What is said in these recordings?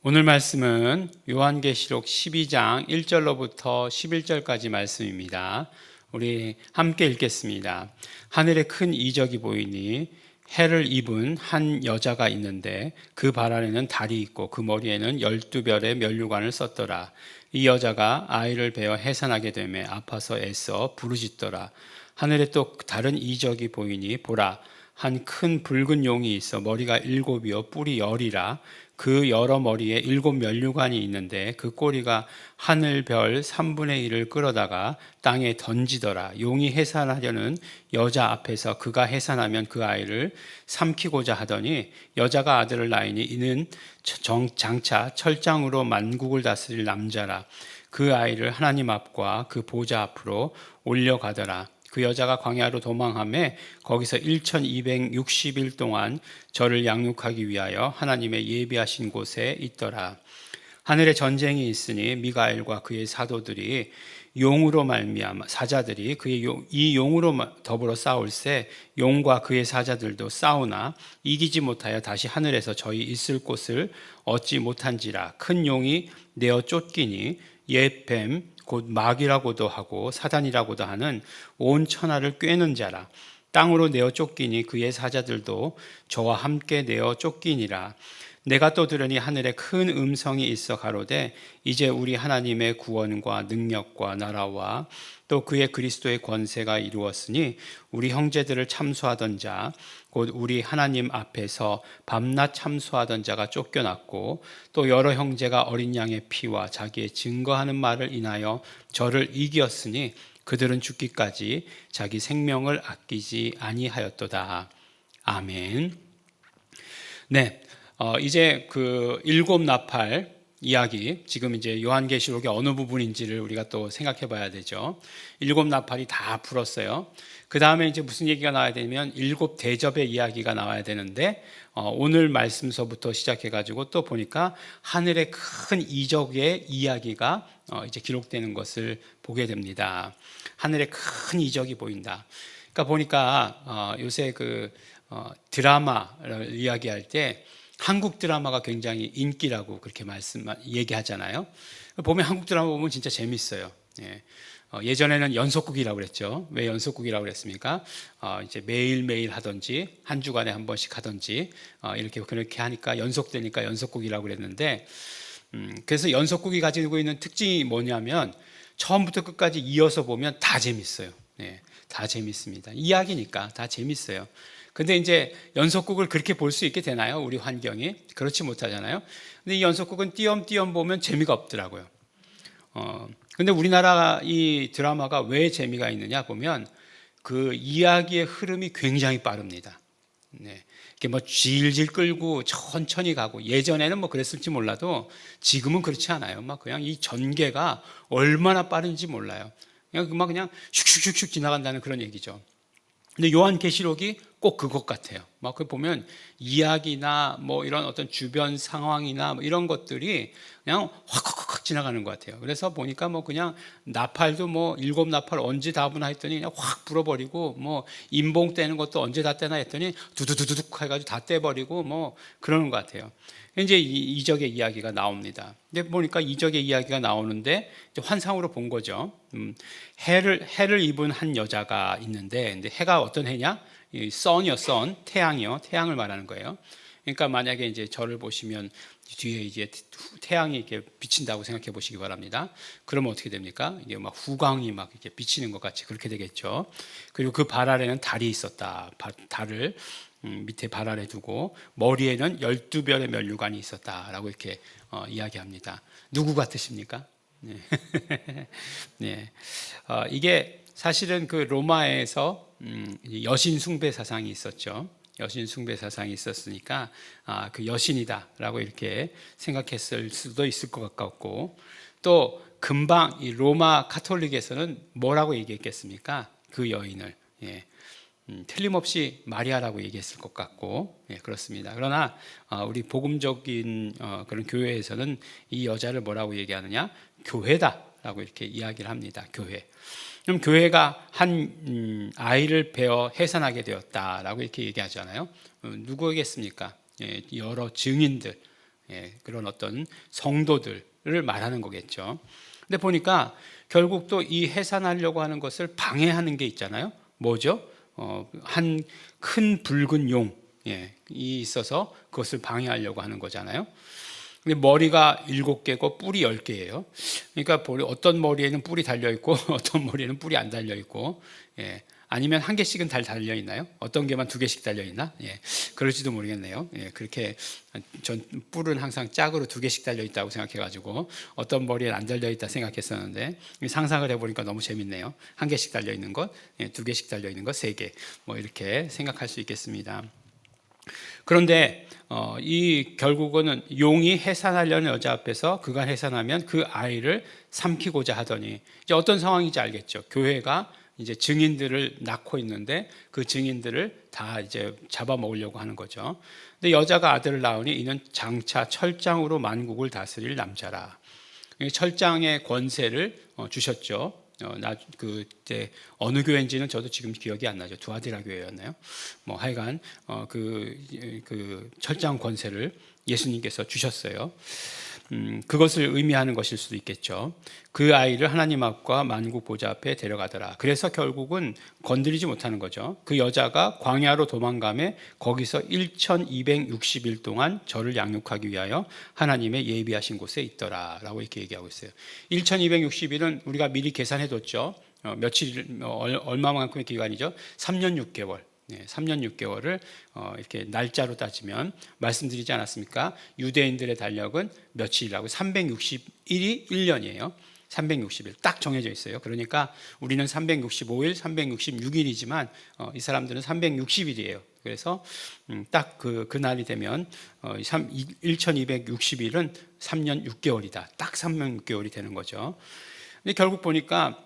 오늘 말씀은 요한계시록 12장 1절로부터 11절까지 말씀입니다. 우리 함께 읽겠습니다. 하늘에 큰 이적이 보이니 해를 입은 한 여자가 있는데 그 발 안에는 달이 있고 그 머리에는 12별의 면류관을 썼더라. 이 여자가 아이를 베어 해산하게 되매 아파서 애써 부르짖더라. 하늘에 또 다른 이적이 보이니 보라, 한 큰 붉은 용이 있어 머리가 7이요 뿔이 10이라. 그 여러 머리에 7 면류관이 있는데 그 꼬리가 하늘 별 3분의 1을 끌어다가 땅에 던지더라. 용이 해산하려는 여자 앞에서 그가 해산하면 그 아이를 삼키고자 하더니 여자가 아들을 낳으니 이는 장차 철장으로 만국을 다스릴 남자라. 그 아이를 하나님 앞과 그 보좌 앞으로 올려가더라. 그 여자가 광야로 도망하며 거기서 1260일 동안 저를 양육하기 위하여 하나님의 예비하신 곳에 있더라. 하늘에 전쟁이 있으니 미가엘과 그의 사도들이 용으로 말미암아 사자들이 이 용으로 더불어 싸울세 용과 그의 사자들도 싸우나 이기지 못하여 다시 하늘에서 저희 있을 곳을 얻지 못한지라. 큰 용이 내어 쫓기니 옛 뱀 곧 마귀라고도 하고 사단이라고도 하는 온 천하를 꿰는 자라. 땅으로 내어 쫓기니 그의 사자들도 저와 함께 내어 쫓기니라. 내가 또 들으니 하늘에 큰 음성이 있어 가로되 이제 우리 하나님의 구원과 능력과 나라와 또 그의 그리스도의 권세가 이루었으니 우리 형제들을 참소하던 자 곧 우리 하나님 앞에서 밤낮 참소하던 자가 쫓겨났고 또 여러 형제가 어린 양의 피와 자기의 증거하는 말을 인하여 저를 이기었으니 그들은 죽기까지 자기 생명을 아끼지 아니하였도다. 아멘. 네, 이제 그 일곱 나팔 이야기, 지금 이제 요한계시록의 어느 부분인지를 우리가 또 생각해 봐야 되죠. 일곱 나팔이 다 불었어요. 그 다음에 이제 무슨 얘기가 나와야 되면 일곱 대접의 이야기가 나와야 되는데, 오늘 말씀서부터 시작해가지고 또 보니까 하늘의 큰 이적의 이야기가 이제 기록되는 것을 보게 됩니다. 하늘에 큰 이적이 보인다. 그러니까 보니까 요새 그 드라마를 이야기할 때 한국 드라마가 굉장히 인기라고 그렇게 얘기하잖아요. 보면 한국 드라마 보면 진짜 재밌어요. 예. 예전에는 연속극이라고 그랬죠. 왜 연속극이라고 그랬습니까? 이제 매일매일 하든지 한 주간에 한 번씩 하든지 이렇게 그렇게 하니까 연속되니까 연속극이라고 그랬는데, 그래서 연속극이 가지고 있는 특징이 뭐냐면 처음부터 끝까지 이어서 보면 다 재밌어요. 예, 다 재밌습니다. 이야기니까 다 재밌어요. 근데 이제 연속극을 그렇게 볼 수 있게 되나요? 우리 환경이 그렇지 못하잖아요. 근데 이 연속극은 띄엄띄엄 보면 재미가 없더라고요. 근데 우리나라 이 드라마가 왜 재미가 있느냐 보면 그 이야기의 흐름이 굉장히 빠릅니다. 네. 이렇게 뭐 질질 끌고 천천히 가고, 예전에는 뭐 그랬을지 몰라도 지금은 그렇지 않아요. 막 그냥 이 전개가 얼마나 빠른지 몰라요. 그냥 슉슉슉슉 지나간다는 그런 얘기죠. 근데 요한계시록이 꼭 그것 같아요. 막 그 보면 이야기나 뭐 이런 어떤 주변 상황이나 뭐 이런 것들이 그냥 확 지나가는 것 같아요. 그래서 보니까 뭐 그냥 나팔도 뭐 일곱 나팔 언제 다 부나 했더니 그냥 확 불어버리고, 뭐 임봉 떼는 것도 언제 다 떼나 했더니 두두두둑 해가지고 다 떼버리고 뭐 그러는 것 같아요. 이제 이적의 이야기가 나옵니다. 근데 보니까 이적의 이야기가 나오는데 이제 환상으로 본 거죠. 해를 입은 한 여자가 있는데, 근데 해가 어떤 해냐? 선이요, 선, 태양이요, 태양을 말하는 거예요. 그러니까 만약에 이제 저를 보시면 뒤에 이제 태양이 이렇게 비친다고 생각해 보시기 바랍니다. 그러면 어떻게 됩니까? 이게 막 후광이 막 이렇게 비치는 것 같이 그렇게 되겠죠. 그리고 그 발 아래는 달이 있었다. 달을 밑에 발 아래 두고 머리에는 12별의 면류관이 있었다라고 이렇게 이야기합니다. 누구 같으십니까? 네. 네. 이게 사실은 그 로마에서 여신 숭배 사상이 있었죠. 여신 숭배 사상이 있었으니까 그 여신이다라고 이렇게 생각했을 수도 있을 것 같고, 또 금방 이 로마 카톨릭에서는 뭐라고 얘기했겠습니까? 그 여인을, 예, 틀림없이 마리아라고 얘기했을 것 같고, 예, 그렇습니다. 그러나 우리 복음적인 그런 교회에서는 이 여자를 뭐라고 얘기하느냐? 교회다라고 이렇게 이야기를 합니다. 교회. 그럼 교회가 한 아이를 베어 해산하게 되었다라고 이렇게 얘기하잖아요. 누구겠습니까? 예, 여러 증인들, 그런 어떤 성도들을 말하는 거겠죠. 근데 보니까 결국 또 이 해산하려고 하는 것을 방해하는 게 있잖아요. 뭐죠? 한 큰 붉은 용이 있어서 그것을 방해하려고 하는 거잖아요. 근데 머리가 7개고 뿔이 10개예요. 그러니까 어떤 머리에는 뿔이 달려 있고 어떤 머리에는 뿔이 안 달려 있고, 아니면 한 개씩은 달려 있나요? 어떤 개만 2개씩 달려 있나? 그럴지도 모르겠네요. 그렇게 전 뿔은 항상 짝으로 2개씩 달려 있다고 생각해가지고 어떤 머리에 안 달려 있다 생각했었는데, 상상을 해보니까 너무 재밌네요. 한 개씩 달려 있는 것, 2개씩 달려 있는 것, 3개, 뭐 이렇게 생각할 수 있겠습니다. 그런데 이 결국은 용이 해산하려는 여자 앞에서 그가 해산하면 그 아이를 삼키고자 하더니, 이제 어떤 상황인지 알겠죠. 교회가 이제 증인들을 낳고 있는데 그 증인들을 다 이제 잡아먹으려고 하는 거죠. 근데 여자가 아들을 낳으니 이는 장차 철장으로 만국을 다스릴 남자라. 철장의 권세를 주셨죠. 그때 어느 교회인지는 저도 지금 기억이 안 나죠. 두아디라 교회였나요? 뭐 하여간 그 철장 권세를 예수님께서 주셨어요. 그것을 의미하는 것일 수도 있겠죠. 그 아이를 하나님 앞과 만국 보좌 앞에 데려가더라. 그래서 결국은 건드리지 못하는 거죠. 그 여자가 광야로 도망가매 거기서 1260일 동안 저를 양육하기 위하여 하나님의 예비하신 곳에 있더라 라고 이렇게 얘기하고 있어요. 1260일은 우리가 미리 계산해뒀죠. 며칠, 얼마만큼의 기간이죠? 3년 6개월. 3년 6개월을 이렇게 날짜로 말씀드리지 않았습니까? 유대인들의 달력은 며칠이라고 360일이 1년이에요. 360일 딱 정해져 있어요. 그러니까 우리는 365일, 366일이지만 이 사람들은 360일이에요. 그래서 딱 그 날이 되면 1260일은 3년 6개월이다. 딱 3년 6개월이 되는 거죠. 근데 결국 보니까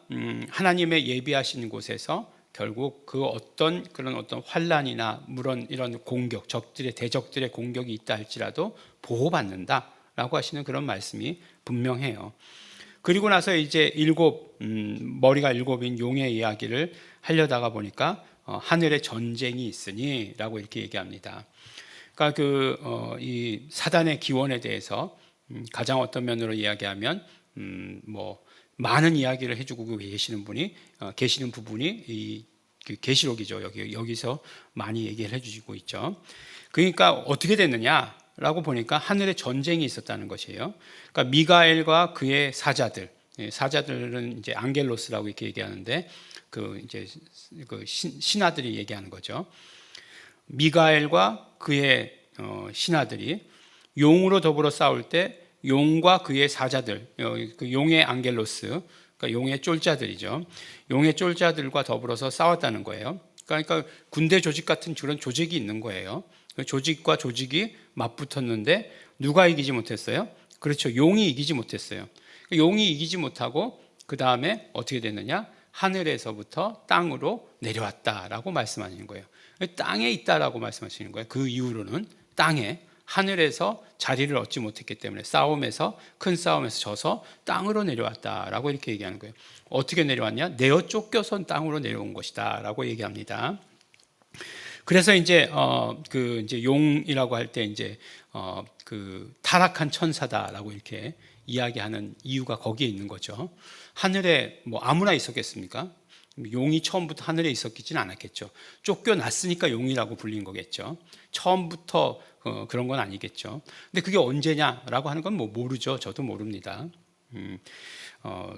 하나님의 예비하신 곳에서 결국 그런 어떤 환난이나 물론 이런 공격, 대적들의 공격이 있다 할지라도 보호받는다라고 하시는 그런 말씀이 분명해요. 그리고 나서 이제 머리가 7인 용의 이야기를 하려다가 보니까 하늘에 전쟁이 있으니라고 이렇게 얘기합니다. 그러니까 이 사단의 기원에 대해서 가장 어떤 면으로 이야기하면 뭐 많은 이야기를 해주고 계시는 부분이 이 계시록이죠. 여기서 많이 얘기를 해주시고 있죠. 그러니까 어떻게 됐느냐라고 보니까 하늘에 전쟁이 있었다는 것이에요. 그러니까 미가엘과 그의 사자들은 이제 앙겔로스라고 이렇게 얘기하는데 이제 신하들이 얘기하는 거죠. 미가엘과 그의 신하들이 용으로 더불어 싸울 때 용과 그의 사자들, 그 용의 앙겔로스, 그러니까 용의 쫄자들이죠. 용의 쫄자들과 더불어서 싸웠다는 거예요. 그러니까 군대 조직 같은 그런 조직이 있는 거예요. 조직과 조직이 맞붙었는데 누가 이기지 못했어요? 그렇죠. 용이 이기지 못했어요. 용이 이기지 못하고 그 다음에 어떻게 됐느냐? 하늘에서부터 땅으로 내려왔다라고 말씀하시는 거예요. 땅에 있다라고 말씀하시는 거예요. 그 이후로는 하늘에서 자리를 얻지 못했기 때문에 큰 싸움에서 져서 땅으로 내려왔다라고 이렇게 얘기하는 거예요. 어떻게 내려왔냐? 내어 쫓겨선 땅으로 내려온 것이다라고 얘기합니다. 그래서 이제 이제 용이라고 할 때 이제 타락한 천사다라고 이렇게 이야기하는 이유가 거기에 있는 거죠. 하늘에 뭐 아무나 있었겠습니까? 용이 처음부터 하늘에 있었기는 않았겠죠. 쫓겨났으니까 용이라고 불린 거겠죠. 처음부터 그런 건 아니겠죠. 근데 그게 언제냐라고 하는 건 뭐 모르죠. 저도 모릅니다.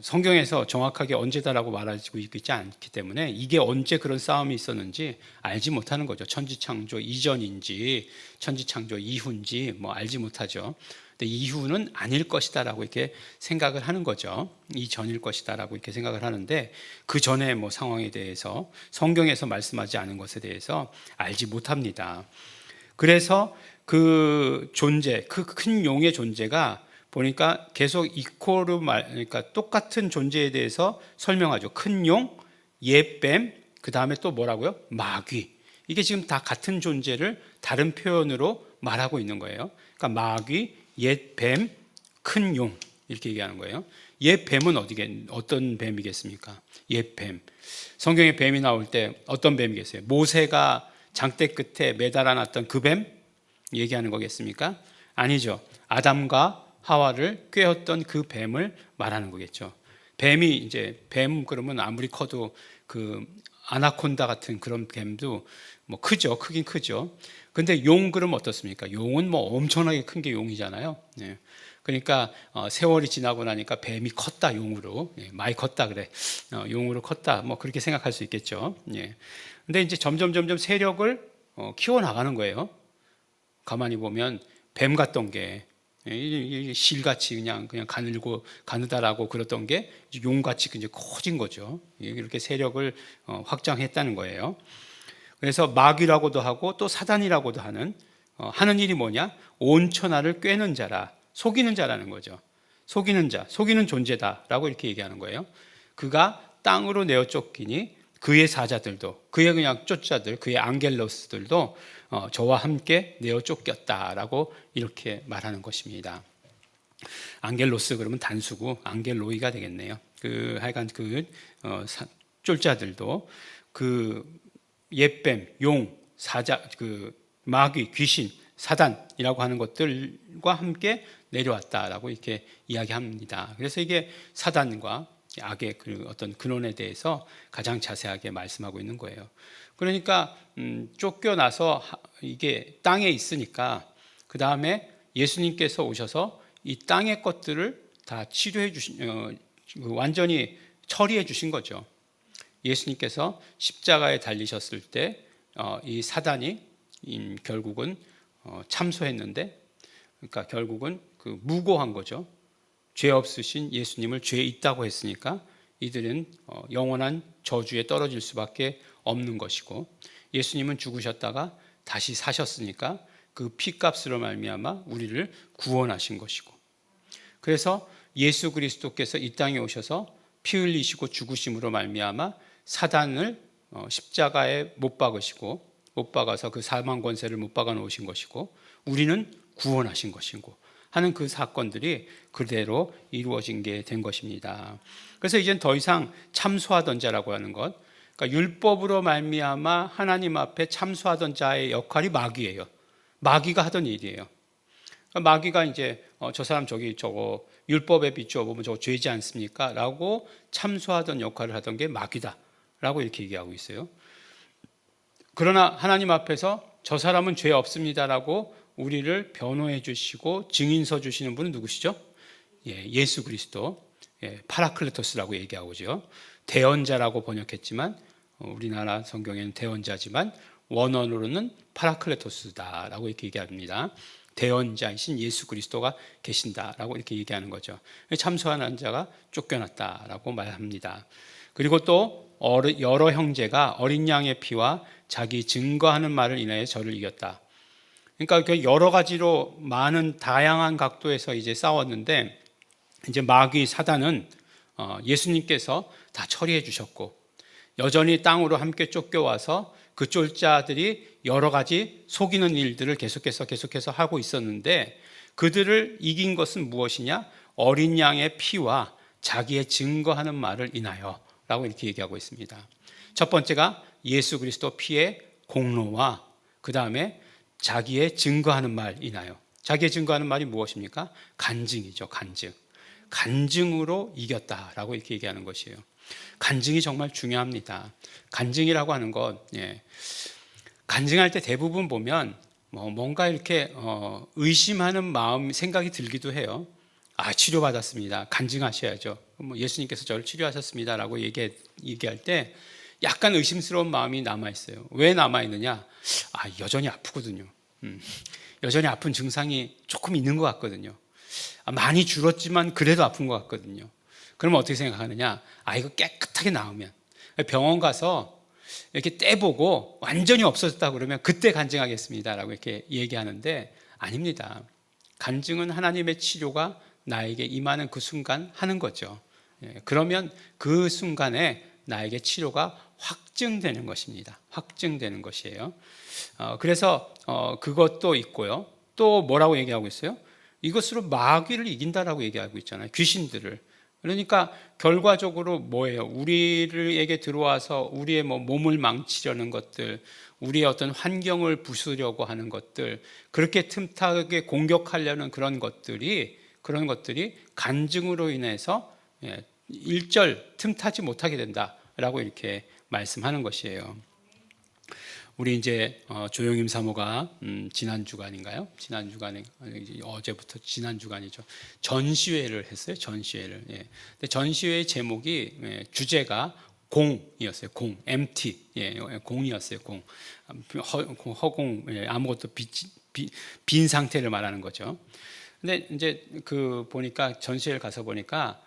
성경에서 정확하게 언제다라고 말하고 있지 않기 때문에 이게 언제 그런 싸움이 있었는지 알지 못하는 거죠. 천지창조 이전인지 천지창조 이후인지 뭐 알지 못하죠. 근데 이후는 아닐 것이다라고 이렇게 생각을 하는 거죠. 이전일 것이다라고 이렇게 생각을 하는데 그 전에 뭐 상황에 대해서 성경에서 말씀하지 않은 것에 대해서 알지 못합니다. 그래서 그 큰 용의 존재가 보니까 계속 그러니까 똑같은 존재에 대해서 설명하죠. 큰 용, 옛뱀, 그 다음에 또 뭐라고요? 마귀. 이게 지금 다 같은 존재를 다른 표현으로 말하고 있는 거예요. 그러니까 마귀, 옛뱀, 큰 용 이렇게 얘기하는 거예요. 옛뱀은 어떤 뱀이겠습니까? 옛뱀. 성경에 뱀이 나올 때 어떤 뱀이겠어요? 모세가 장대 끝에 매달아 놨던 그 뱀 얘기하는 거겠습니까? 아니죠. 아담과 하와를 꿰었던 그 뱀을 말하는 거겠죠. 뱀이 이제 뱀 그러면 아무리 커도 그 아나콘다 같은 그런 뱀도 뭐 크죠. 크긴 크죠. 근데 용 그러면 어떻습니까? 용은 뭐 엄청나게 큰 게 용이잖아요. 예. 그러니까 세월이 지나고 나니까 뱀이 컸다 용으로. 예. 많이 컸다 그래. 용으로 컸다. 뭐 그렇게 생각할 수 있겠죠. 예. 근데 이제 점점 세력을 키워 나가는 거예요. 가만히 보면 뱀 같던 게 실같이 그냥 가느다라고 그랬던 게 용같이 이제 커진 거죠. 이렇게 세력을 확장했다는 거예요. 그래서 마귀라고도 하고 또 사단이라고도 하는 일이 뭐냐? 온 천하를 꿰는 자라, 속이는 자라는 거죠. 속이는 자, 속이는 존재다라고 이렇게 얘기하는 거예요. 그가 땅으로 내어 쫓기니 그의 사자들도, 그의 그냥 쫓자들, 그의 앙겔로스들도 저와 함께 내어 쫓겼다라고 이렇게 말하는 것입니다. 앙겔로스 그러면 단수고 앙겔로이가 되겠네요. 하여간 쫄자들도 그 옛뱀, 용, 사자, 마귀, 귀신, 사단이라고 하는 것들과 함께 내려왔다라고 이렇게 이야기합니다. 그래서 이게 사단과 악의 그 어떤 근원에 대해서 가장 자세하게 말씀하고 있는 거예요. 그러니까 쫓겨나서 이게 땅에 있으니까 그 다음에 예수님께서 오셔서 이 땅의 것들을 다 치료해 주신, 완전히 처리해 주신 거죠. 예수님께서 십자가에 달리셨을 때 이 사단이 결국은 참소했는데, 그러니까 결국은 무고한 거죠. 죄 없으신 예수님을 죄 있다고 했으니까 이들은 영원한 저주에 떨어질 수밖에 없는 것이고, 예수님은 죽으셨다가 다시 사셨으니까 그 피값으로 말미암아 우리를 구원하신 것이고, 그래서 예수 그리스도께서 이 땅에 오셔서 피 흘리시고 죽으심으로 말미암아 사단을 십자가에 못 박아서 그 사망 권세를 못 박아 놓으신 것이고, 우리는 구원하신 것이고 하는 그 사건들이 그대로 이루어진 게 된 것입니다. 그래서 이젠 더 이상 참소하던 자라고 하는 것, 그러니까 율법으로 말미암아 하나님 앞에 참소하던 자의 역할이 마귀예요. 마귀가 하던 일이에요. 그러니까 마귀가 이제 저 사람 저거 율법에 비추어 보면 저거 죄지 않습니까? 라고 참소하던 역할을 하던 게 마귀다 라고 이렇게 얘기하고 있어요. 그러나 하나님 앞에서 저 사람은 죄 없습니다라고 우리를 변호해 주시고 증인서 주시는 분은 누구시죠? 예수 그리스도, 파라클레토스라고 얘기하고죠. 대언자라고 번역했지만 우리나라 성경에는 대언자지만 원어로는 파라클레토스다라고 이렇게 얘기합니다. 대언자이신 예수 그리스도가 계신다라고 이렇게 얘기하는 거죠. 참소하는 자가 쫓겨났다라고 말합니다. 그리고 또 여러 형제가 어린 양의 피와 자기 증거하는 말을 인하여 저를 이겼다. 그러니까 여러 가지로 많은 다양한 각도에서 이제 싸웠는데, 이제 마귀 사단은 예수님께서 다 처리해 주셨고, 여전히 땅으로 함께 쫓겨와서 그 쫄자들이 여러 가지 속이는 일들을 계속해서 하고 있었는데, 그들을 이긴 것은 무엇이냐? 어린 양의 피와 자기의 증거하는 말을 인하여 라고 이렇게 얘기하고 있습니다. 첫 번째가 예수 그리스도 피의 공로와 그 다음에 자기의 증거하는 말 인하여. 자기의 증거하는 말이 무엇입니까? 간증이죠. 간증으로 이겼다라고 이렇게 얘기하는 것이에요. 간증이 정말 중요합니다. 간증이라고 하는 것, 간증할 때 대부분 보면 뭔가 이렇게 의심하는 마음, 생각이 들기도 해요. 치료받았습니다. 간증하셔야죠. 예수님께서 저를 치료하셨습니다라고 얘기할 때 약간 의심스러운 마음이 남아있어요. 왜 남아있느냐? 여전히 아프거든요. 여전히 아픈 증상이 조금 있는 것 같거든요. 많이 줄었지만 그래도 아픈 것 같거든요. 그러면 어떻게 생각하느냐? 이거 깨끗하게 나으면 병원 가서 이렇게 떼보고 완전히 없어졌다 그러면 그때 간증하겠습니다라고 이렇게 얘기하는데, 아닙니다. 간증은 하나님의 치료가 나에게 임하는 그 순간 하는 거죠. 그러면 그 순간에 나에게 치료가 확증되는 것입니다. 확증되는 것이에요. 그래서 그것도 있고요. 또 뭐라고 얘기하고 있어요? 이것으로 마귀를 이긴다라고 얘기하고 있잖아요. 귀신들을. 그러니까 결과적으로 뭐예요? 우리에게 들어와서 우리의 몸을 망치려는 것들, 우리의 어떤 환경을 부수려고 하는 것들, 그렇게 틈타게 공격하려는 그런 것들이 간증으로 인해서 일절 틈타지 못하게 된다라고 이렇게 말씀하는 것이에요. 우리 이제 조영임 사모가 지난 주간인가요? 지난 주간에 어제부터 지난 주간이죠. 전시회를 했어요. 전시회를. 예. 근데 전시회의 제목이 주제가 공이었어요. 공, empty. 예, 공이었어요. 공. 허공, 아무것도 빈 상태를 말하는 거죠. 근데 이제 보니까 전시회를 가서 보니까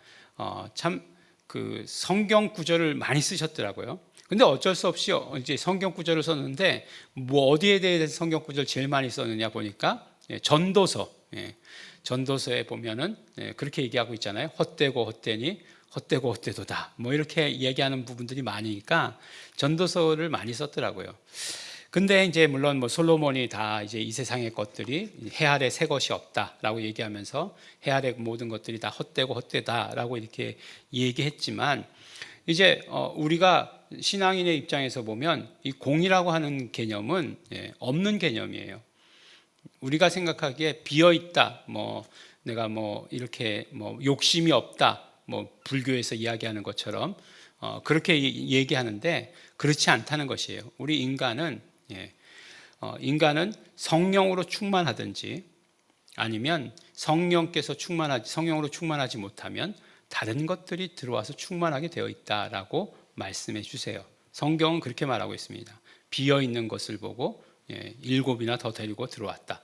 참 그 성경 구절을 많이 쓰셨더라고요. 근데 어쩔 수 없이 이제 성경 구절을 썼는데 어디에 대해서 성경 구절 제일 많이 썼느냐 보니까 전도서. 전도서에 보면은 그렇게 얘기하고 있잖아요. 헛되고 헛되니 헛되고 헛되도다. 이렇게 얘기하는 부분들이 많으니까 전도서를 많이 썼더라고요. 근데 이제 물론 솔로몬이 다 이제 이 세상의 것들이 해 아래 새 것이 없다라고 얘기하면서 해 아래 모든 것들이 다 헛되고 헛되다라고 이렇게 얘기했지만 이제 우리가 신앙인의 입장에서 보면 이 공이라고 하는 개념은 없는 개념이에요. 우리가 생각하기에 비어 있다, 내가 이렇게 욕심이 없다, 불교에서 이야기하는 것처럼 그렇게 얘기하는데 그렇지 않다는 것이에요. 우리 인간은 성령으로 충만하든지 아니면 성령으로 충만하지 못하면 다른 것들이 들어와서 충만하게 되어 있다라고 말씀해 주세요. 성경은 그렇게 말하고 있습니다. 비어 있는 것을 보고 7이나 더 데리고 들어왔다.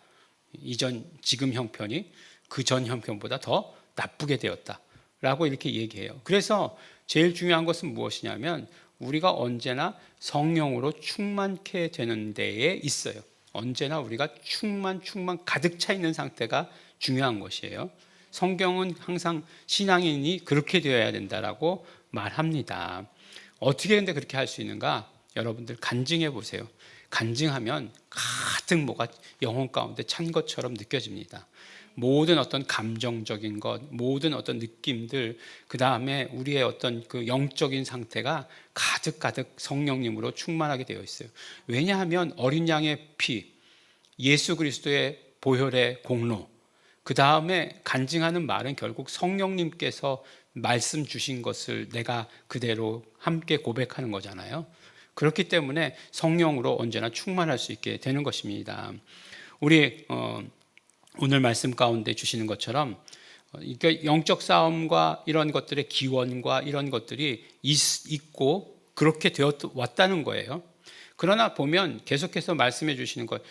지금 형편이 그 전 형편보다 더 나쁘게 되었다라고 이렇게 얘기해요. 그래서 제일 중요한 것은 무엇이냐면 우리가 언제나 성령으로 충만케 되는 데에 있어요. 언제나 우리가 충만 가득 차 있는 상태가 중요한 것이에요. 성경은 항상 신앙인이 그렇게 되어야 된다라고 말합니다. 어떻게 근데 그렇게 할 수 있는가? 여러분들 간증해 보세요. 간증하면 가득 뭐가 영혼 가운데 찬 것처럼 느껴집니다. 모든 어떤 감정적인 것, 모든 어떤 느낌들, 그 다음에 우리의 어떤 그 영적인 상태가 가득 성령님으로 충만하게 되어 있어요. 왜냐하면 어린 양의 피, 예수 그리스도의 보혈의 공로, 그 다음에 간증하는 말은 결국 성령님께서 말씀 주신 것을 내가 그대로 함께 고백하는 거잖아요. 그렇기 때문에 성령으로 언제나 충만할 수 있게 되는 것입니다. 우리 오늘 말씀 가운데 주시는 것처럼 영적 싸움과 이런 것들의 기원과 이런 것들이 있고 그렇게 되어 왔다는 거예요. 그러나 보면 계속해서 말씀해 주시는 것,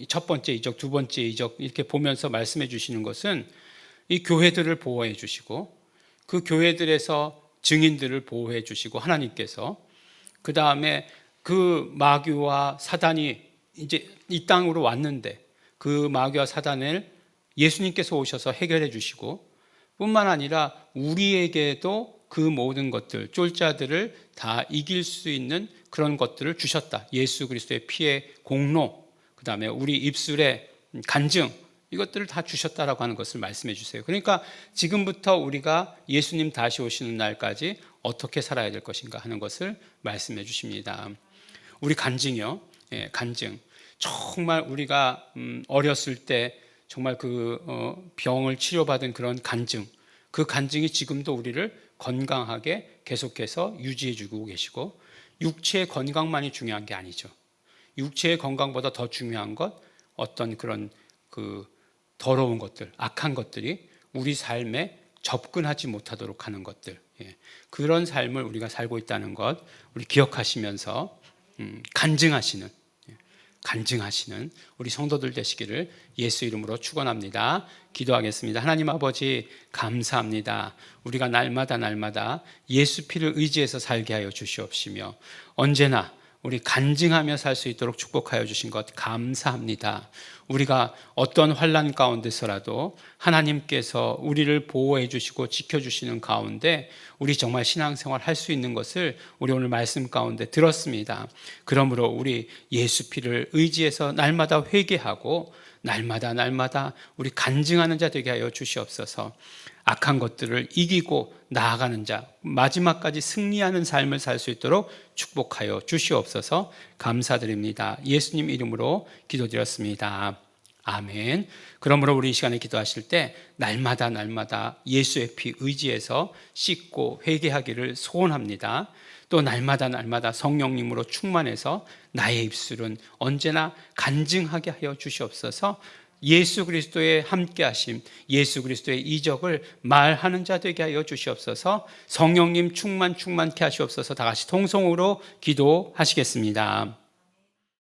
첫 번째 이적, 두 번째 이적 이렇게 보면서 말씀해 주시는 것은 이 교회들을 보호해 주시고 그 교회들에서 증인들을 보호해 주시고 하나님께서 그 다음에 그 마귀와 사단이 이제 이 땅으로 왔는데 그 마귀와 사단을 예수님께서 오셔서 해결해 주시고 뿐만 아니라 우리에게도 그 모든 것들, 쫄자들을 다 이길 수 있는 그런 것들을 주셨다. 예수 그리스도의 피의 공로, 그 다음에 우리 입술의 간증, 이것들을 다 주셨다라고 하는 것을 말씀해 주세요. 그러니까 지금부터 우리가 예수님 다시 오시는 날까지 어떻게 살아야 될 것인가 하는 것을 말씀해 주십니다. 우리 간증이요. 간증. 정말 우리가 어렸을 때 정말 병을 치료받은 그런 간증, 그 간증이 지금도 우리를 건강하게 계속해서 유지해 주고 계시고 육체의 건강만이 중요한 게 아니죠. 육체의 건강보다 더 중요한 것, 어떤 그런 더러운 것들, 악한 것들이 우리 삶에 접근하지 못하도록 하는 것들, 그런 삶을 우리가 살고 있다는 것 우리 기억하시면서 간증하시는 우리 성도들 되시기를 예수 이름으로 축원합니다. 기도하겠습니다. 하나님 아버지 감사합니다. 우리가 날마다 예수 피를 의지해서 살게 하여 주시옵시며 언제나 우리 간증하며 살 수 있도록 축복하여 주신 것 감사합니다. 우리가 어떤 환난 가운데서라도 하나님께서 우리를 보호해 주시고 지켜주시는 가운데 우리 정말 신앙생활 할 수 있는 것을 우리 오늘 말씀 가운데 들었습니다. 그러므로 우리 예수 피를 의지해서 날마다 회개하고 날마다 날마다 우리 간증하는 자 되게 하여 주시옵소서. 악한 것들을 이기고 나아가는 자, 마지막까지 승리하는 삶을 살 수 있도록 축복하여 주시옵소서. 감사드립니다. 예수님 이름으로 기도드렸습니다. 아멘. 그러므로 우리 이 시간에 기도하실 때 날마다 날마다 예수의 피 의지해서 씻고 회개하기를 소원합니다. 또 날마다 날마다 성령님으로 충만해서 나의 입술은 언제나 간증하게 하여 주시옵소서. 예수 그리스도의 함께하심, 예수 그리스도의 이적을 말하는 자 되게 하여 주시옵소서. 성령님 충만케 하시옵소서. 다 같이 통성으로 기도하시겠습니다.